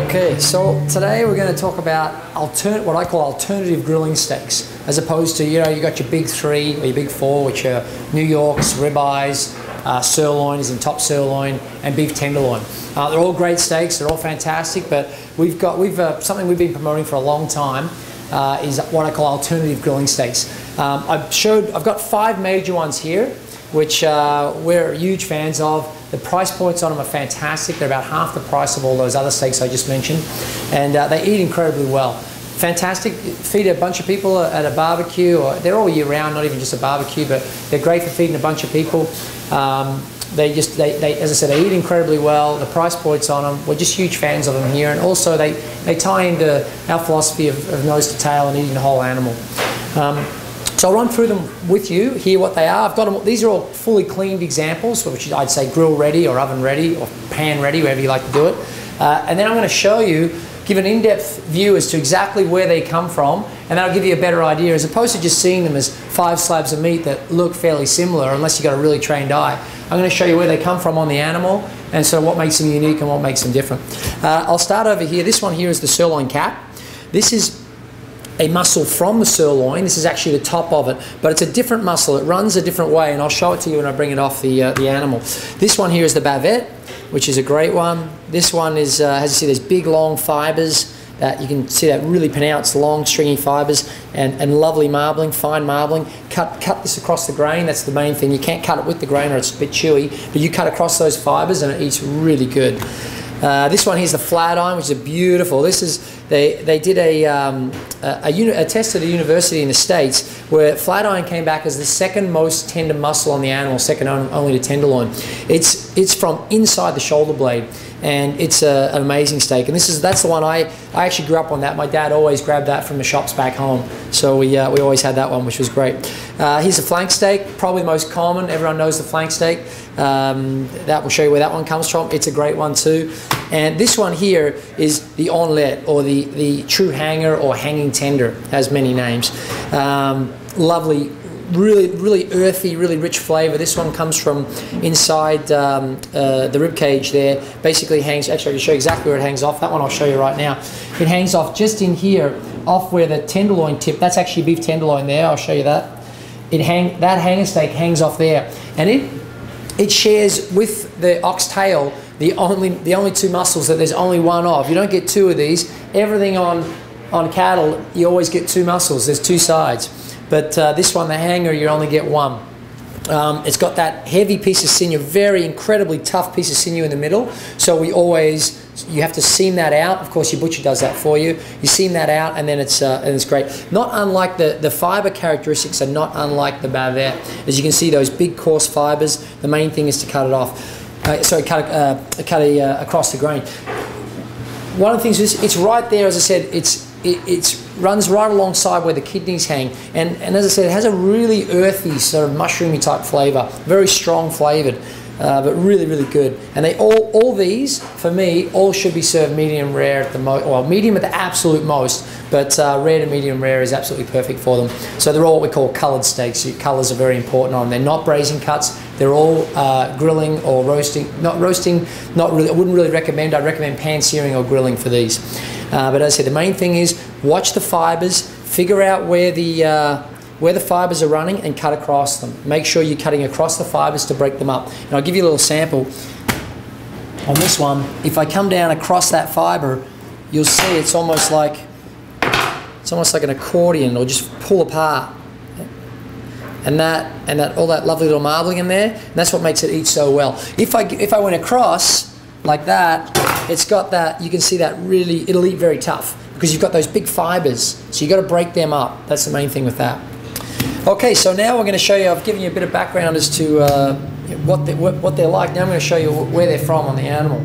Okay, so today we're going to talk about what I call alternative grilling steaks, as opposed to, you got your big three or your big four, which are New Yorks, ribeyes, sirloin is in top sirloin, and beef tenderloin. They're all great steaks, they're all fantastic, but something we've been promoting for a long time is what I call alternative grilling steaks. I've got 5 major ones here, which we're huge fans of. The price points on them are fantastic. They're about half the price of all those other steaks I just mentioned, and they eat incredibly well. Fantastic, feed a bunch of people at a barbecue, or they're all year round, not even just a barbecue, but they're great for feeding a bunch of people. As I said, they eat incredibly well. The price points on them, we're just huge fans of them here, and also they tie into our philosophy of nose to tail and eating the whole animal. So I'll run through them with you, hear what they are. I've got them, these are all fully cleaned examples, which I'd say grill ready or oven ready or pan ready, wherever you like to do it. And then I'm going to show you, give an in-depth view as to exactly where they come from, and that'll give you a better idea, as opposed to just seeing them as 5 slabs of meat that look fairly similar, unless you've got a really trained eye. I'm going to show you where they come from on the animal, and so what makes them unique and what makes them different. I'll start over here. This one here is the sirloin cap. This is a muscle from the sirloin. This is actually the top of it, but it's a different muscle. It runs a different way, and I'll show it to you when I bring it off the animal. This one here is the bavette, which is a great one. This one is, as you see, there's big long fibers. You can see that really pronounced long stringy fibers and lovely marbling, fine marbling. Cut this across the grain. That's the main thing. You can't cut it with the grain or it's a bit chewy, but you cut across those fibers and it eats really good. This one here's the Flatiron, which is beautiful. This is they did a test at a university in the States where Flatiron came back as the second most tender muscle on the animal, second only to tenderloin. It's from inside the shoulder blade, and it's an amazing steak. And that's the one I actually grew up on that. My dad always grabbed that from the shops back home, so we always had that one, which was great. Here's a flank steak, probably the most common. Everyone knows the flank steak. That will show you where that one comes from. It's a great one too. And this one here is the omelette, or the true hanger or hanging tender, has many names. Lovely, really earthy, really rich flavor. This one comes from inside the rib cage there. Basically hangs, actually I can show you exactly where it hangs off. That one I'll show you right now. It hangs off just in here, off where the tenderloin tip, that's actually beef tenderloin there, I'll show you that. That hanger steak hangs off there. And it shares with the oxtail the only 2 muscles that there's only one of. You don't get 2 of these. Everything on cattle, you always get 2 muscles. There's 2 sides. But this one, the hanger, you only get 1. It's got that heavy piece of sinew, very incredibly tough piece of sinew in the middle. So you have to seam that out. Of course, your butcher does that for you. You seam that out, and then it's great. Not unlike the fiber characteristics are not unlike the bavette. As you can see, those big coarse fibers. The main thing is to cut it off. Cut it across the grain. One of the things is it's right there. As I said, it runs right alongside where the kidneys hang, and as I said, it has a really earthy sort of mushroomy type flavor, very strong flavored, but really good. And they all these for me all should be served medium rare at the most, well, medium at the absolute most, but rare to medium rare is absolutely perfect for them. So they're all what we call coloured steaks. Colours are very important on them. They're not braising cuts. They're all grilling or roasting. Not roasting, not really. I wouldn't really recommend. I'd recommend pan searing or grilling for these. But as I said, the main thing is watch the fibers, figure out where the fibers are running, and cut across them. Make sure you're cutting across the fibers to break them up. And I'll give you a little sample on this one. If I come down across that fiber, you'll see it's almost like an accordion, or just pull apart. And all that lovely little marbling in there, and that's what makes it eat so well. If I went across like that, it's got that, you can see that really, it'll eat very tough because you've got those big fibers, so you've got to break them up. That's the main thing with that. Okay, so now we're going to show you, I've given you a bit of background as to what they're like. Now I'm going to show you where they're from on the animal.